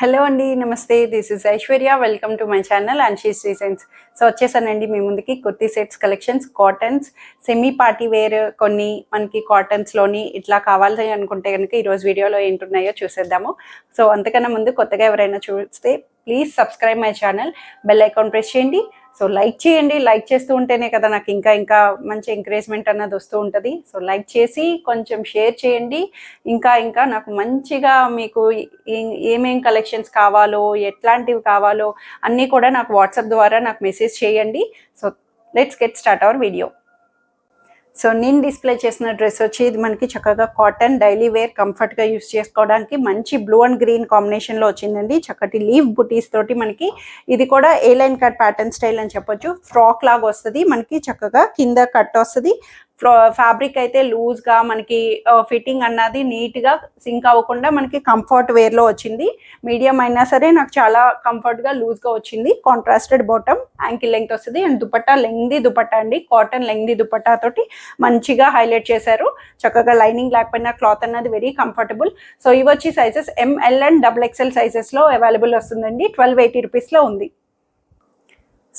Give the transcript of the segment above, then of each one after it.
Hello అండి, నమస్తే. This is Aishwarya. Welcome to my channel Anshi's designs. So వచ్చేసానండి మీ ముందుకి kurti sets collections, cottons, semi party wear, కొన్ని మనకి కాటన్స్లోని ఇట్లా కావాలి అనుకుంటే కనుక ఈరోజు వీడియోలో ఏంటున్నాయో చూసేద్దాము. సో అంతకన్నా ముందు కొత్తగా ఎవరైనా చూస్తే please subscribe my channel, bell icon press చేయండి. సో లైక్ చేయండి. లైక్ చేస్తూ ఉంటేనే కదా నాకు ఇంకా మంచి ఎంకరేజ్మెంట్ అన్నది వస్తూ ఉంటుంది. సో లైక్ చేసి కొంచెం షేర్ చేయండి. ఇంకా నాకు మంచిగా మీకు ఏమేం కలెక్షన్స్ కావాలో, ఎట్లాంటివి కావాలో అన్నీ కూడా నాకు వాట్సాప్ ద్వారా నాకు మెసేజ్ చేయండి. So let's get start our video. So నేను డిస్ప్లే చేసిన డ్రెస్ వచ్చి ఇది మనకి చక్కగా కాటన్ డైలీ వేర్ కంఫర్ట్గా యూస్ చేసుకోవడానికి మంచి బ్లూ అండ్ గ్రీన్ కాంబినేషన్లో వచ్చిందండి. చక్కటి లీవ్ బుటీస్ తోటి మనకి ఇది కూడా ఏ లైన్ కట్ ప్యాటర్న్ స్టైల్ అని చెప్పొచ్చు. ఫ్రాక్ లాగా వస్తుంది మనకి, చక్కగా కింద కట్ వస్తుంది. ఫ్యాబ్రిక్ అయితే లూజ్గా మనకి ఫిట్టింగ్ అన్నది నీట్గా సింక్ అవ్వకుండా మనకి కంఫర్ట్ వేర్లో వచ్చింది. మీడియం అయినా సరే నాకు చాలా కంఫర్ట్గా లూజ్గా వచ్చింది. కాంట్రాస్టెడ్ బాటమ్, యాంకిల్ లెంగ్త్ వస్తుంది. అండ్ దుపట్టా లెంగ్దీ దుపట్టా అండి, కాటన్ లెంగ్దీ దుపట్టా తోటి మంచిగా హైలైట్ చేశారు. చక్కగా లైనింగ్ లేకపోయినా క్లాత్ అన్నది వెరీ కంఫర్టబుల్. సో ఇవి వచ్చి సైజెస్ ML అండ్ XXL సైజెస్లో అవైలబుల్ వస్తుందండి. 1280 రూపీస్లో ఉంది.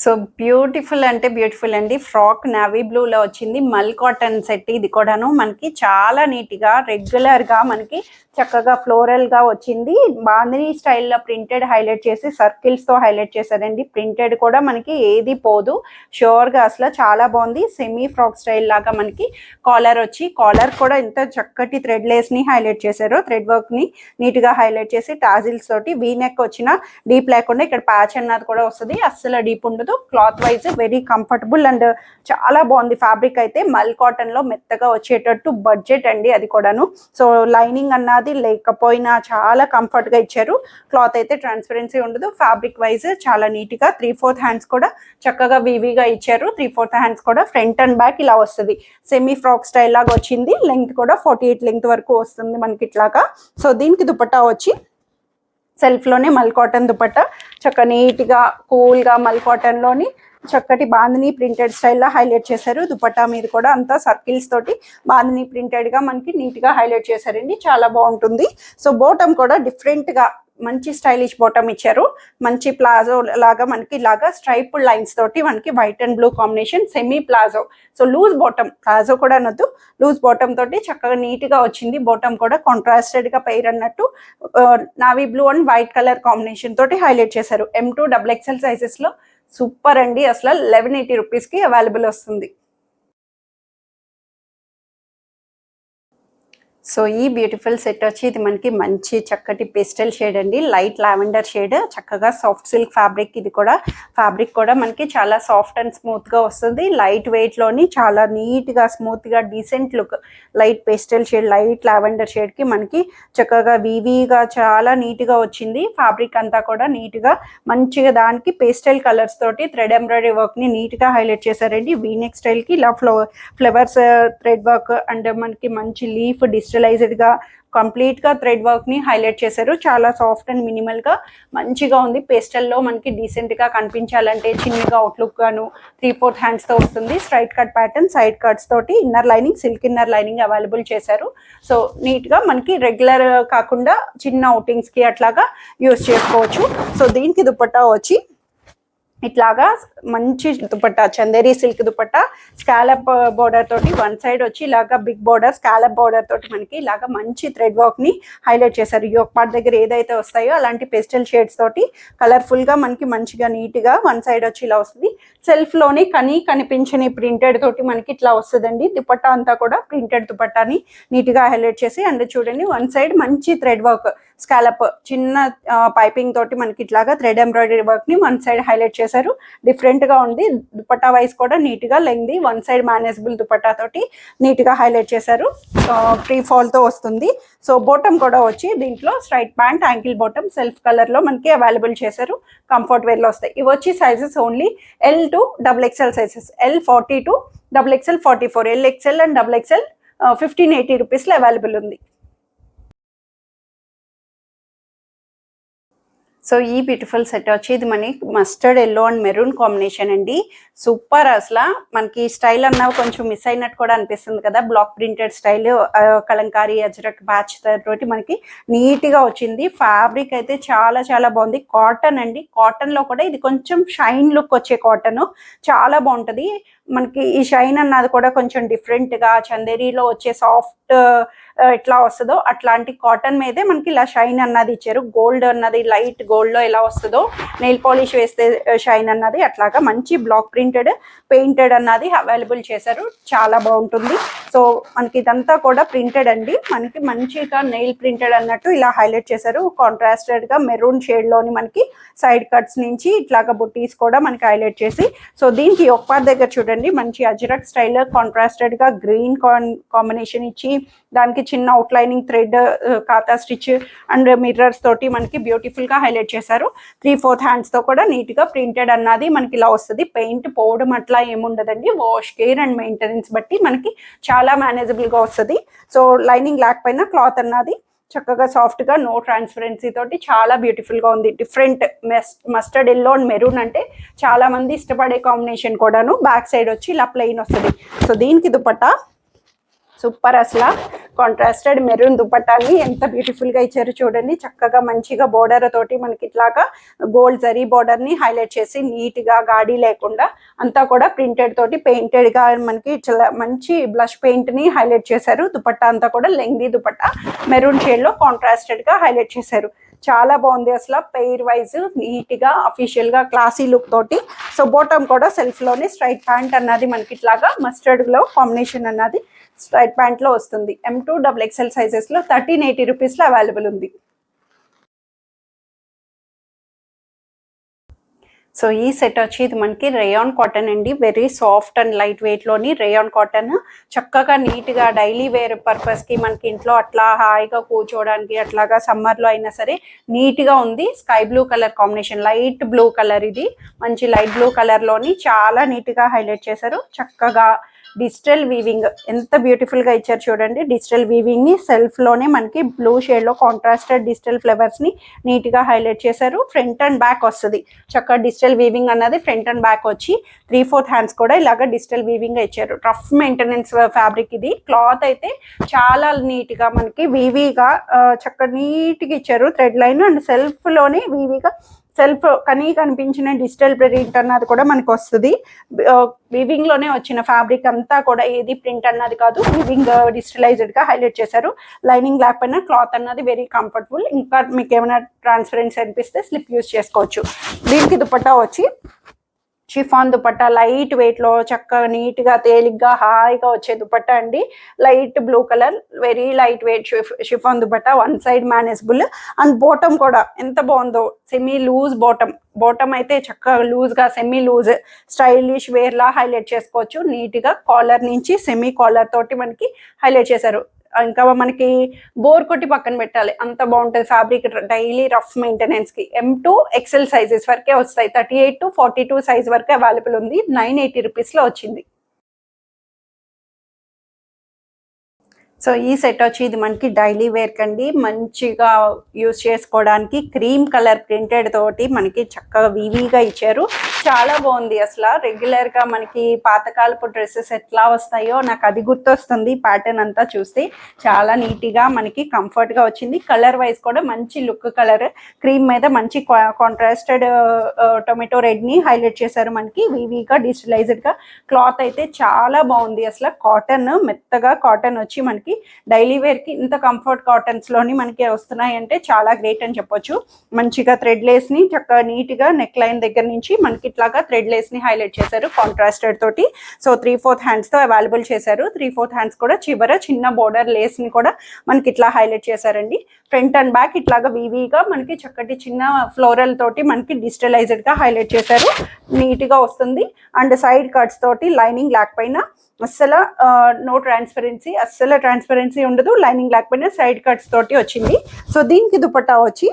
సో బ్యూటిఫుల్ అంటే బ్యూటిఫుల్ అండి. ఫ్రాక్ నావీ బ్లూలో వచ్చింది. మల్ కాటన్ సెట్ ఇది కూడాను మనకి చాలా నీట్గా రెగ్యులర్గా మనకి చక్కగా ఫ్లోరల్గా వచ్చింది. బాందినీ స్టైల్లో ప్రింటెడ్ హైలైట్ చేసి సర్కిల్స్తో హైలైట్ చేశారండి. ప్రింటెడ్ కూడా మనకి ఏది పోదు, షూర్గా అసలు చాలా బాగుంది. సెమీ ఫ్రాక్ స్టైల్ లాగా మనకి కాలర్ వచ్చి, కాలర్ కూడా ఎంత చక్కటి థ్రెడ్ లేస్ని హైలైట్ చేశారో, థ్రెడ్ వర్క్ని నీట్గా హైలైట్ చేసి టాజిల్స్ తోటి వీ నెక్ వచ్చిన డీప్ లేకుండా ఇక్కడ ప్యాచ్ అన్నది కూడా వస్తుంది. అస్సలు డీప్ ఉండదు. Cloth wise very comfortable and చాలా బాగుంది. ఫ్యాబ్రిక్ అయితే మల్ కాటన్ లో మెత్తగా వచ్చేటట్టు బడ్జెట్ అండి అది కూడాను. సో లైనింగ్ అన్నది లేకపోయినా చాలా కంఫర్ట్ గా ఇచ్చారు. క్లాత్ అయితే ట్రాన్స్పరెన్సీ ఉండదు. ఫ్యాబ్రిక్ వైజ్ చాలా నీట్ గా 3/4 హ్యాండ్స్ కూడా చక్కగా వీవీగా ఇచ్చారు. 3/4 హ్యాండ్స్ కూడా ఫ్రంట్ అండ్ బ్యాక్ ఇలా వస్తుంది. సెమీ ఫ్రాక్ స్టైల్ లాగా వచ్చింది. లెంగ్త్ కూడా 48 లెంగ్త్ వరకు వస్తుంది మనకి ఇట్లాగా. సో దీనికి దుపట్టా వచ్చి సెల్ఫ్లోనే మల్ కాటన్ దుపట్టా, చక్క నీట్గా కూల్గా మల్ కాటన్లోని చక్కటి బాందినీ ప్రింటెడ్ స్టైల్లో హైలైట్ చేశారు. దుపట్టా మీద కూడా అంతా సర్కిల్స్ తోటి బాందినీ ప్రింటెడ్గా మనకి నీట్గా హైలైట్ చేశారండి. చాలా బాగుంటుంది. సో బాటమ్ కూడా డిఫరెంట్గా మంచి స్టైలిష్ బాటమ్ ఇచ్చారు. మంచి ప్లాజో లాగా మనకి ఇలాగా స్ట్రైప్ లైన్స్ తోటి మనకి white and blue combination semi palazzo. So loose bottom, palazzo కూడా అనొద్దు, లూజ్ బాటమ్ తోటి చక్కగా నీట్గా వచ్చింది. బాటమ్ కూడా కాంట్రాస్టెడ్గా పెయిర్ అన్నట్టు navy blue and white colour combination తోటి హైలైట్ చేశారు. M2 XXL సైజెస్లో సూపర్ అండి. అసలు 1180 రూపీస్కి అవైలబుల్ వస్తుంది. సో ఈ బ్యూటిఫుల్ సెట్ వచ్చి ఇది మనకి మంచి చక్కటి పేస్టల్ షేడ్ అండి, లైట్ లావెండర్ షేడ్, చక్కగా సాఫ్ట్ సిల్క్ ఫ్యాబ్రిక్. ఇది కూడా ఫ్యాబ్రిక్ కూడా మనకి చాలా సాఫ్ట్ అండ్ స్మూత్గా వస్తుంది. లైట్ వెయిట్లోని చాలా నీట్గా స్మూత్గా decent look. Light pastel shade, light lavender షేడ్కి మనకి చక్కగా వీవీగా చాలా నీట్గా వచ్చింది. ఫ్యాబ్రిక్ అంతా కూడా నీట్గా మంచిగా దానికి పేస్టల్ కలర్స్ తోటి థ్రెడ్ ఎంబ్రాయిడరీ వర్క్ని నీట్గా హైలైట్ చేశారండి. వీనెక్ స్టైల్కి ఇలా ఫ్లవర్స్ థ్రెడ్ వర్క్ అండ్ మనకి మంచి లీఫ్ డిజిటలైజ్డ్గా కంప్లీట్గా థ్రెడ్ వర్క్ని హైలైట్ చేశారు. చాలా సాఫ్ట్ అండ్ మినిమల్గా మంచిగా ఉంది. పేస్టల్లో మనకి డీసెంట్గా కనిపించాలంటే చిన్నగా అవుట్లుక్ గాను 3/4 హ్యాండ్స్తో వస్తుంది. Straight cut pattern, side cuts తోటి inner lining, silk inner lining available చేశారు. సో నీట్గా మనకి రెగ్యులర్ కాకుండా చిన్న అవుటింగ్స్కి అట్లాగా యూస్ చేసుకోవచ్చు. సో దీనికి దుపట్టా వచ్చి ఇట్లాగా మంచి dupatta, Chanderi silk dupatta, scallop border తోటి వన్ సైడ్ వచ్చి ఇలాగా బిగ్ బోర్డర్, స్కాలప్ బోర్డర్ తోటి మనకి ఇలాగా మంచి థ్రెడ్ వర్క్ ని హైలైట్ చేశారు. యోక్ పార్ట్ దగ్గర ఏదైతే వస్తాయో అలాంటి పేస్టల్ షేడ్స్ తోటి కలర్ఫుల్ గా మనకి మంచిగా నీట్ గా వన్ సైడ్ వచ్చి ఇలా వస్తుంది. సెల్ఫ్ లోని కనిపించని ప్రింటెడ్ తోటి మనకి ఇట్లా వస్తుందండి. దుపట్టా అంతా కూడా ప్రింటెడ్ దుపట్టాని నీట్ గా హైలైట్ చేసి, అండ్ చూడండి వన్ సైడ్ మంచి థ్రెడ్ వర్క్, స్కాలప్ చిన్న పైపింగ్ తోటి మనకి ఇట్లాగా థ్రెడ్ ఎంబ్రాయిడరీ వర్క్ ని వన్ సైడ్ హైలైట్ చేశారు. డిఫరెంట్ గా ఉంది. దుపట్టా వైజ్ కూడా నీట్ గా lengthy one side manageable dupatta తోటి నీట్ గా హైలైట్ చేశారు. ఫ్రీ ఫాల్ తో వస్తుంది. సో బాటమ్ కూడా వచ్చి దీంట్లో straight pant, ankle bottom self colour లో మనకి అవైలబుల్ చేశారు. కంఫర్ట్ వేర్ లో వస్తాయి. ఇవి వచ్చి sizes only L to XXL sizes, L40 to XXL 44, LXL and XXL 1580 రూపీస్లో అవైలబుల్ ఉంది. సో ఈ బ్యూటిఫుల్ సెట్ వచ్చి ఇది మనకి mustard yellow and maroon combination అండి. సూపర్ అసలు. మనకి స్టైల్ అన్నా కొంచెం మిస్ అయినట్టు కూడా అనిపిస్తుంది కదా, block printed style Kalamkari Ajrakh batch తోటి మనకి నీట్గా వచ్చింది. ఫ్యాబ్రిక్ అయితే చాలా చాలా బాగుంది. కాటన్ అండి, కాటన్లో కూడా ఇది కొంచెం షైన్ లుక్ వచ్చే కాటన్, చాలా బాగుంటుంది. మనకి ఈ షైన్ అన్నది కూడా కొంచెం డిఫరెంట్గా చందేరీలో వచ్చే సాఫ్ట్ ఎట్లా వస్తుందో అట్లాంటి కాటన్ మీదే మనకి ఇలా షైన్ అన్నది ఇచ్చారు. గోల్డ్ అన్నది లైట్ గోల్డ్లో ఎలా వస్తుందో నెయిల్ పాలిష్ వేస్తే షైన్ అన్నది అట్లాగా మంచి బ్లాక్ ప్రింటెడ్ పెయింటెడ్ అన్నది అవైలబుల్ చేశారు. చాలా బాగుంటుంది. సో మనకి ఇదంతా కూడా ప్రింటెడ్ అండి, మనకి మంచిగా నెయిల్ ప్రింటెడ్ అన్నట్టు ఇలా హైలైట్ చేశారు. కాంట్రాస్టెడ్గా మెరూన్ షేడ్లోని మనకి సైడ్ కట్స్ నుంచి ఇట్లాగా బుట్టీస్ కూడా మనకి హైలైట్ చేసి, సో దీనికి ఒక దగ్గర చూడండి మంచి అజ్రక్ స్టైల్ కాంట్రాస్టెడ్గా గ్రీన్ కాంబినేషన్ ఇచ్చి దానికి చిన్న అవుట్లైనింగ్ థ్రెడ్ కాతా స్టిచ్ అండ్ మిర్రర్స్ తోటి మనకి బ్యూటిఫుల్గా హైలైట్ చేశారు. 3/4 హ్యాండ్స్తో కూడా నీట్గా ప్రింటెడ్ అన్నది మనకి ఇలా వస్తుంది. పెయింట్ పోవడం అట్లా ఏముండదండి, వాష్ కేర్ అండ్ మెయింటెనెన్స్ బట్టి మనకి చాలా మేనేజబుల్గా వస్తుంది. సో లైనింగ్ లేకపోయినా క్లాత్ అన్నది చక్కగా సాఫ్ట్గా నో ట్రాన్స్పరెన్సీ తోటి చాలా బ్యూటిఫుల్గా ఉంది. Different mustard yellow and maroon అంటే చాలా మంది ఇష్టపడే కాంబినేషన్ కూడాను. బ్యాక్ సైడ్ వచ్చి ఇలా ప్లెయిన్ వస్తుంది. సో దీనికి దుపట్టా సూపర్ అసలు. కాంట్రాస్టెడ్ మెరూన్ దుపట్టాని ఎంత బ్యూటిఫుల్గా ఇచ్చారు చూడండి. చక్కగా మంచిగా బోర్డర్ తోటి మనకి ఇట్లాగా గోల్డ్ జరీ బోర్డర్ని హైలైట్ చేసి నీట్గా గాడి లేకుండా అంతా కూడా ప్రింటెడ్ తోటి పెయింటెడ్గా మనకి చాలా మంచి బ్లష్ పెయింట్ని హైలైట్ చేశారు. దుపట్టా అంతా కూడా లెంగ్దీ దుపట్టా మెరూన్ షేడ్లో కాంట్రాస్టెడ్గా హైలైట్ చేశారు. చాలా బాగుంది అసలు. పెయిర్ వైజ్ నీట్గా అఫీషియల్గా క్లాసీ లుక్ తోటి. సో బాటమ్ కూడా సెల్ఫ్లోనే స్ట్రైట్ ప్యాంట్ అన్నది మనకి ఇట్లాగా మస్టర్డ్లో కాంబినేషన్ అన్నది స్ట్రైట్ ప్యాంట్లో వస్తుంది. M2 XXL సైజెస్లో 1380 రూపీస్లో అవైలబుల్ ఉంది. సో ఈ సెట్ వచ్చి ఇది మనకి రేయాన్ కాటన్ అండి, వెరీ సాఫ్ట్ అండ్ లైట్ వెయిట్లోని రేయాన్ కాటన్. చక్కగా నీట్గా డైలీ వేర్ పర్పస్కి మనకి ఇంట్లో అట్లా హాయిగా కూర్చోవడానికి అట్లాగా సమ్మర్లో అయినా సరే నీట్గా ఉంది. Sky blue colour combination, light blue colour, ఇది మంచి లైట్ బ్లూ కలర్లోని చాలా నీట్గా హైలైట్ చేశారు. చక్కగా డిజిటల్ వీవింగ్ ఎంత బ్యూటిఫుల్గా ఇచ్చారు చూడండి. డిజిటల్ వీవింగ్ని సెల్ఫ్లోనే మనకి బ్లూ షేడ్లో కాంట్రాస్టెడ్ డిజిటల్ ఫ్లవర్స్ని నీట్గా హైలైట్ చేశారు. ఫ్రంట్ అండ్ బ్యాక్ వస్తుంది చక్కగా డిజిటల్ వీవింగ్ అన్నది ఫ్రంట్ అండ్ బ్యాక్ వచ్చి 3/4 హ్యాండ్స్ కూడా ఇలాగ డిజిటల్ వీవింగ్గా ఇచ్చారు. రఫ్ మెయింటెనెన్స్ ఫ్యాబ్రిక్ ఇది. క్లాత్ అయితే చాలా నీట్గా మనకి వీవీగా చక్కగా నీట్గా ఇచ్చారు. థ్రెడ్ లైన్ అండ్ సెల్ఫ్లోనే వీవీగా సెల్ఫ్ కనిపించిన డిజిటల్ ప్రింట్ అన్నది కూడా మనకు వస్తుంది. వీవింగ్ లోనే వచ్చిన ఫ్యాబ్రిక్ అంతా కూడా ఏది ప్రింట్ అన్నది కాదు, వీవింగ్ డిజిటలైజ్డ్ గా హైలైట్ చేశారు. లైనింగ్ లేకపోయినా క్లాత్ అన్నది వెరీ కంఫర్టబుల్. ఇంకా మీకు ఏమైనా ట్రాన్స్పరెన్సీ అనిపిస్తే స్లిప్ యూజ్ చేసుకోవచ్చు. దీనికి దుపట్టా వచ్చి షిఫాన్ దుపట్టా, లైట్ వెయిట్లో చక్కగా నీట్గా తేలిగ్గా హాయిగా వచ్చే దుపట్టా అండి. Light blue colour, very light weight chiffon dupatta, one side manageable. And bottom కూడా ఎంత బాగుందో, సెమీ లూజ్ బాటమ్ అయితే చక్కగా లూజ్గా సెమీ లూజ్ స్టైలిష్ వేర్లా హైలైట్ చేసుకోవచ్చు. నీట్గా కాలర్ నుంచి సెమీ కాలర్ తోటి మనకి హైలైట్ చేశారు. ఇంకా మనకి బోర్ కొట్టి పక్కన పెట్టాలి, అంత బాగుంటుంది ఫ్యాబ్రిక్. డైలీ రఫ్ మెయింటెనెన్స్కి M2 XL సైజెస్ వరకే వస్తాయి. 38 to 42 సైజ్ వరకే అవైలబుల్ ఉంది. 980 రూపీస్లో వచ్చింది. సో ఈ సెట్ వచ్చి ఇది మనకి డైలీ వేర్ కండి, మంచిగా యూజ్ చేసుకోవడానికి. క్రీమ్ కలర్ ప్రింటెడ్ తోటి మనకి చక్కగా వీవీగా ఇచ్చారు. చాలా బాగుంది అసలు. రెగ్యులర్గా మనకి పాతకాలపు డ్రెస్సెస్ ఎట్లా వస్తాయో నాకు అది గుర్తొస్తుంది. ప్యాటర్న్ అంతా చూస్తే చాలా నీట్గా మనకి కంఫర్ట్గా వచ్చింది. కలర్ వైజ్ కూడా మంచి లుక్ కలర్, క్రీమ్ మీద మంచి కాంట్రాస్టెడ్ టొమాటో రెడ్ని హైలైట్ చేశారు. మనకి వీవీగా డిజిటలైజ్డ్గా క్లాత్ అయితే చాలా బాగుంది అసలు. కాటన్ మెత్తగా కాటన్ వచ్చి మనకి డైలీ వేర్ కి ఇంత కంఫర్ట్ కాటన్స్ లోని మనకి వస్తున్నాయి అంటే చాలా గ్రేట్ అని చెప్పొచ్చు. మంచిగా థ్రెడ్ లేస్ ని చక్కగా నీట్ గా నెక్ లైన్ దగ్గర నుంచి మనకి ఇట్లాగా థ్రెడ్ లేస్ ని హైలైట్ చేశారు కాంట్రాస్టెడ్ తోటి. సో 3/4 హ్యాండ్స్ తో అవైలబుల్ చేశారు. 3/4 హ్యాండ్స్ కూడా చివర చిన్న బోర్డర్ లేస్ ని కూడా మనకి ఇట్లా హైలైట్ చేశారండి. ఫ్రంట్ అండ్ బ్యాక్ ఇట్లాగా వీవీగా మనకి చక్కటి చిన్న ఫ్లోరల్ తోటి మనకి డిజిటలైజ్డ్ గా హైలైట్ చేశారు. నీట్ గా వస్తుంది. అండ్ సైడ్ కట్స్ తోటి లైనింగ్ లేకపోయినా అస్సలు నో ట్రాన్స్పరెన్సీ, అస్సలు ట్రాన్స్పరెన్సీ ఉండదు. లైనింగ్ లేకపోయినా సైడ్ కట్స్ తోటి వచ్చింది. సో దీనికి దుపట్టా వచ్చి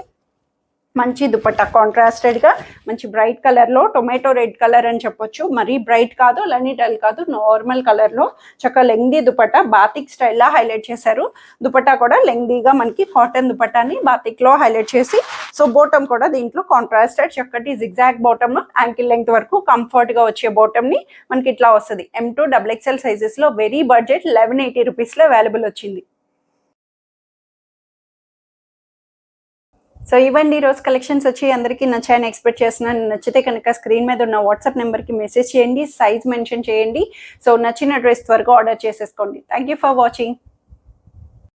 మంచి దుపట్టా కాంట్రాస్టెడ్గా మంచి బ్రైట్ కలర్లో, టొమాటో రెడ్ కలర్ అని చెప్పొచ్చు. మరీ బ్రైట్ కాదు, అలానే డల్ కాదు, నార్మల్ కలర్లో చక్కగా లెంగ్దీ దుపట్టా బాతిక్ స్టైల్లా హైలైట్ చేశారు. దుపట్టా కూడా లెంగ్దీగా మనకి కాటన్ దుపట్టాని బాతిక్లో హైలైట్ చేసి, సో బాటమ్ కూడా దీంట్లో కాంట్రాస్టెడ్ చక్కటి జిగ్జాగ్ బాటమ్, యాంకిల్ లెంగ్త్ వరకు కంఫర్ట్గా వచ్చే బాటమ్ని మనకి ఇట్లా వస్తుంది. M2 XXL సైజెస్లో వెరీ బడ్జెట్ 1180 రూపీస్లో అవైలబుల్ వచ్చింది. సో ఇవ్వండి ఈరోజు కలెక్షన్స్ వచ్చి అందరికీ నచ్చాయని ఎక్స్పెక్ట్ చేస్తున్నాను. నచ్చితే కనుక స్క్రీన్ మీద ఉన్న వాట్సాప్ నెంబర్కి మెసేజ్ చేయండి, సైజ్ మెన్షన్ చేయండి. సో నచ్చిన డ్రెస్ త్వరగా ఆర్డర్ చేసేసుకోండి. Thank you for watching.